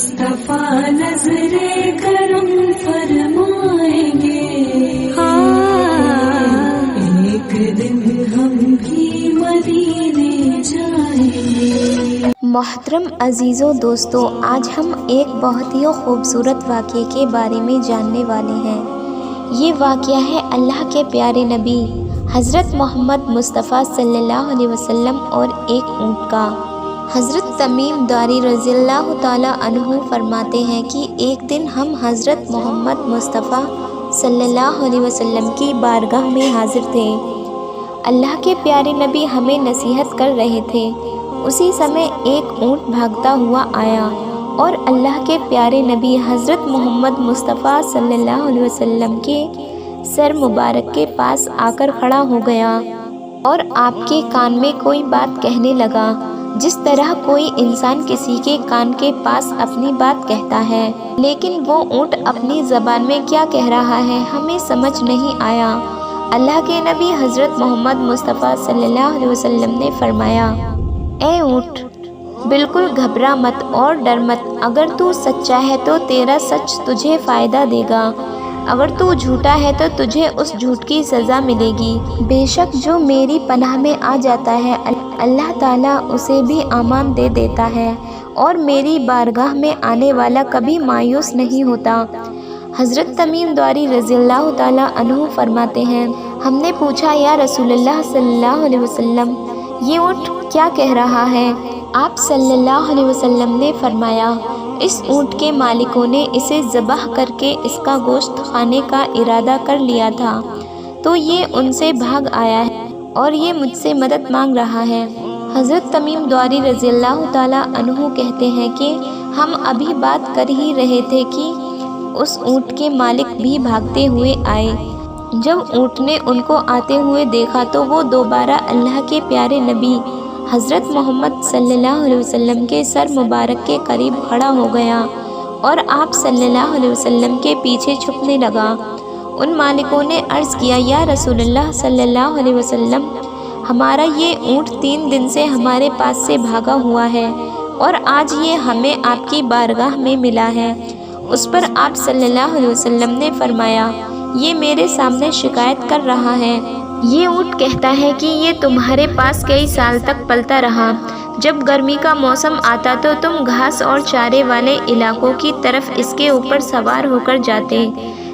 مصطفیٰ نظر کرم فرمائیں گے، ایک دن ہم بھی مدینے جائیں گے۔ محترم عزیزو دوستو، آج ہم ایک بہت ہی خوبصورت واقعے کے بارے میں جاننے والے ہیں۔ یہ واقعہ ہے اللہ کے پیارے نبی حضرت محمد مصطفیٰ صلی اللہ علیہ وسلم اور ایک اونٹ کا۔ حضرت تمیم داری رضی اللہ تعالیٰ عنہ فرماتے ہیں کہ ایک دن ہم حضرت محمد مصطفیٰ صلی اللہ علیہ وسلم کی بارگاہ میں حاضر تھے۔ اللہ کے پیارے نبی ہمیں نصیحت کر رہے تھے۔ اسی سمے ایک اونٹ بھاگتا ہوا آیا اور اللہ کے پیارے نبی حضرت محمد مصطفیٰ صلی اللہ علیہ وسلم کے سر مبارک کے پاس آ کر کھڑا ہو گیا اور آپ کے کان میں کوئی بات کہنے لگا، جس طرح کوئی انسان کسی کے کان کے پاس اپنی بات کہتا ہے، لیکن وہ اونٹ اپنی زبان میں کیا کہہ رہا ہے ہمیں سمجھ نہیں آیا۔ اللہ کے نبی حضرت محمد مصطفیٰ صلی اللہ علیہ وسلم نے فرمایا، اے اونٹ، بالکل گھبرا مت اور ڈر مت، اگر تو سچا ہے تو تیرا سچ تجھے فائدہ دے گا، اگر تو جھوٹا ہے تو تجھے اس جھوٹ کی سزا ملے گی۔ بے شک جو میری پناہ میں آ جاتا ہے اللہ تعالیٰ اسے بھی امان دے دیتا ہے، اور میری بارگاہ میں آنے والا کبھی مایوس نہیں ہوتا۔ حضرت تمیم داری رضی اللہ تعالیٰ عنہ فرماتے ہیں، ہم نے پوچھا یا رسول اللہ صلی اللہ علیہ وسلم، یہ اونٹ کیا کہہ رہا ہے؟ آپ صلی اللہ علیہ وسلم نے فرمایا، اس اونٹ کے مالکوں نے اسے ذبح کر کے اس کا گوشت کھانے کا ارادہ کر لیا تھا، تو یہ ان سے بھاگ آیا ہے اور یہ مجھ سے مدد مانگ رہا ہے۔ حضرت تمیم داری رضی اللہ تعالیٰ عنہ کہتے ہیں کہ ہم ابھی بات کر ہی رہے تھے کہ اس اونٹ کے مالک بھی بھاگتے ہوئے آئے۔ جب اونٹ نے ان کو آتے ہوئے دیکھا تو وہ دوبارہ اللہ کے پیارے نبی حضرت محمد صلی اللہ علیہ وسلم کے سر مبارک کے قریب کھڑا ہو گیا اور آپ صلی اللہ علیہ وسلم کے پیچھے چھپنے لگا۔ ان مالکوں نے عرض کیا، یا رسول اللہ صلی اللہ علیہ وسلم، ہمارا یہ اونٹ 3 دن سے ہمارے پاس سے بھاگا ہوا ہے اور آج یہ ہمیں آپ کی بارگاہ میں ملا ہے۔ اس پر آپ صلی اللہ علیہ وسلم نے فرمایا، یہ میرے سامنے شکایت کر رہا ہے، یہ اونٹ کہتا ہے کہ یہ تمہارے پاس کئی سال تک پلتا رہا، جب گرمی کا موسم آتا تو تم گھاس اور چارے والے علاقوں کی طرف اس کے اوپر سوار ہو کر جاتے،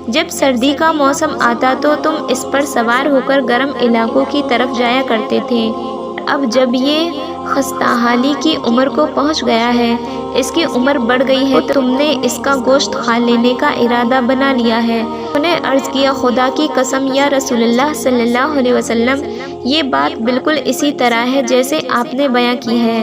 جب سردی کا موسم آتا تو تم اس پر سوار ہو کر گرم علاقوں کی طرف جایا کرتے تھے۔ اب جب یہ خستہ حالی کی عمر کو پہنچ گیا ہے، اس کی عمر بڑھ گئی ہے، تم نے اس کا گوشت کھا لینے کا ارادہ بنا لیا ہے۔ انہوں نے عرض کیا، خدا کی قسم یا رسول اللہ صلی اللہ علیہ وسلم، یہ بات بالکل اسی طرح ہے جیسے آپ نے بیاں کی ہے۔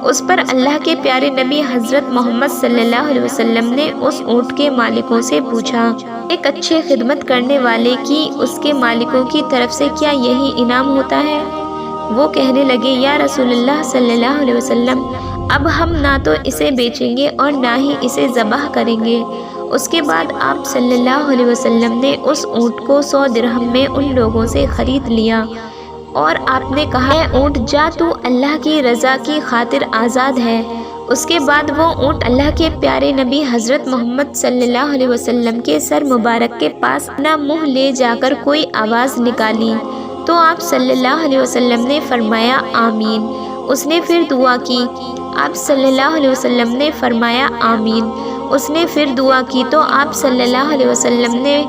اس پر اللہ کے پیارے نبی حضرت محمد صلی اللہ علیہ وسلم نے اس اونٹ کے مالکوں سے پوچھا، ایک اچھے خدمت کرنے والے کی اس کے مالکوں کی طرف سے کیا یہی انعام ہوتا ہے؟ وہ کہنے لگے، یا رسول اللہ صلی اللہ علیہ وسلم، اب ہم نہ تو اسے بیچیں گے اور نہ ہی اسے ذبح کریں گے۔ اس کے بعد آپ صلی اللہ علیہ وسلم نے اس اونٹ کو 100 درہم میں ان لوگوں سے خرید لیا اور آپ نے کہا، اے اونٹ، جا تو اللہ کی رضا کی خاطر آزاد ہے۔ اس کے بعد وہ اونٹ اللہ کے پیارے نبی حضرت محمد صلی اللہ علیہ وسلم کے سر مبارک کے پاس اپنا منہ لے جا کر کوئی آواز نکالی تو آپ صلی اللہ علیہ وسلم نے فرمایا، آمین۔ اس نے پھر دعا کی، آپ صلی اللہ علیہ وسلم نے فرمایا، آمین۔ اس نے پھر دعا کی تو آپ صلی اللہ علیہ وسلم نے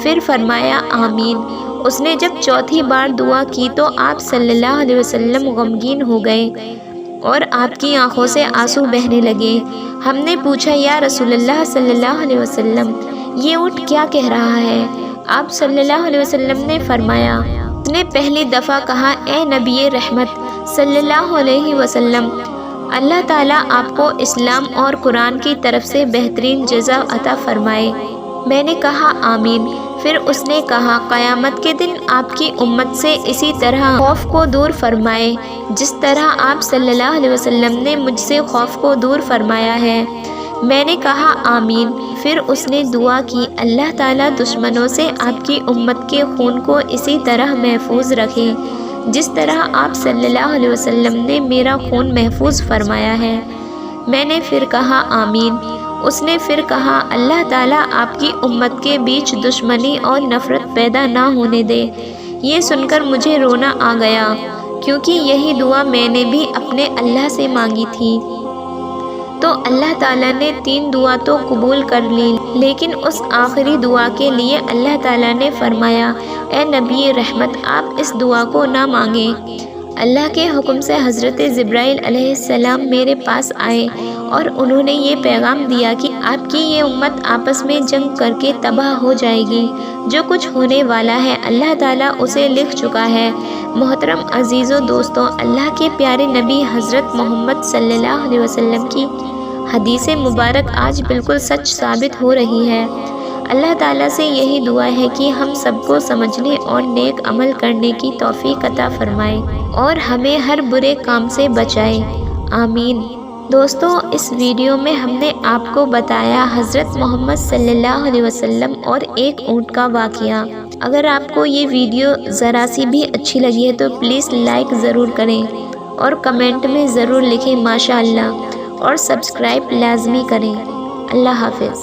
پھر فرمایا، آمین۔ اس نے جب چوتھی بار دعا کی تو آپ صلی اللہ علیہ وسلم غمگین ہو گئے اور آپ کی آنکھوں سے آنسو بہنے لگے۔ ہم نے پوچھا، یا رسول اللہ صلی اللہ علیہ وسلم، یہ اونٹ کیا کہہ رہا ہے؟ آپ صلی اللہ علیہ وسلم نے فرمایا، اس نے پہلی دفعہ کہا، اے نبی رحمت صلی اللہ علیہ وسلم، اللہ تعالیٰ آپ کو اسلام اور قرآن کی طرف سے بہترین جزا عطا فرمائے۔ میں نے کہا، آمین۔ پھر اس نے کہا، قیامت کے دن آپ کی امت سے اسی طرح خوف کو دور فرمائے جس طرح آپ صلی اللہ علیہ وسلم نے مجھ سے خوف کو دور فرمایا ہے۔ میں نے کہا، آمین۔ پھر اس نے دعا کی، اللہ تعالیٰ دشمنوں سے آپ کی امت کے خون کو اسی طرح محفوظ رکھے جس طرح آپ صلی اللہ علیہ وسلم نے میرا خون محفوظ فرمایا ہے۔ میں نے پھر کہا، آمین۔ اس نے پھر کہا اللہ تعالیٰ آپ کی امت کے بیچ دشمنی اور نفرت پیدا نہ ہونے دے۔ یہ سن کر مجھے رونا آ گیا، کیونکہ یہی دعا میں نے بھی اپنے اللہ سے مانگی تھی۔ تو اللہ تعالیٰ نے 3 دعا تو قبول کر لی، لیکن اس آخری دعا کے لیے اللہ تعالیٰ نے فرمایا اے نبی رحمت آپ اس دعا کو نہ مانگیں۔ اللہ کے حکم سے حضرت جبرائیل علیہ السلام میرے پاس آئے اور انہوں نے یہ پیغام دیا کہ آپ کی یہ امت آپس میں جنگ کر کے تباہ ہو جائے گی۔ جو کچھ ہونے والا ہے اللہ تعالیٰ اسے لکھ چکا ہے۔ محترم عزیزو دوستو، اللہ کے پیارے نبی حضرت محمد صلی اللہ علیہ وسلم کی حدیث مبارک آج بالکل سچ ثابت ہو رہی ہے۔ اللہ تعالیٰ سے یہی دعا ہے کہ ہم سب کو سمجھنے اور نیک عمل کرنے کی توفیق عطا فرمائے اور ہمیں ہر برے کام سے بچائے، آمین۔ دوستو، اس ویڈیو میں ہم نے آپ کو بتایا حضرت محمد صلی اللہ علیہ وسلم اور ایک اونٹ کا واقعہ۔ اگر آپ کو یہ ویڈیو ذرا سی بھی اچھی لگی ہے تو پلیز لائک ضرور کریں اور کمنٹ میں ضرور لکھیں ماشاء اللہ، اور سبسکرائب لازمی کریں۔ اللہ حافظ۔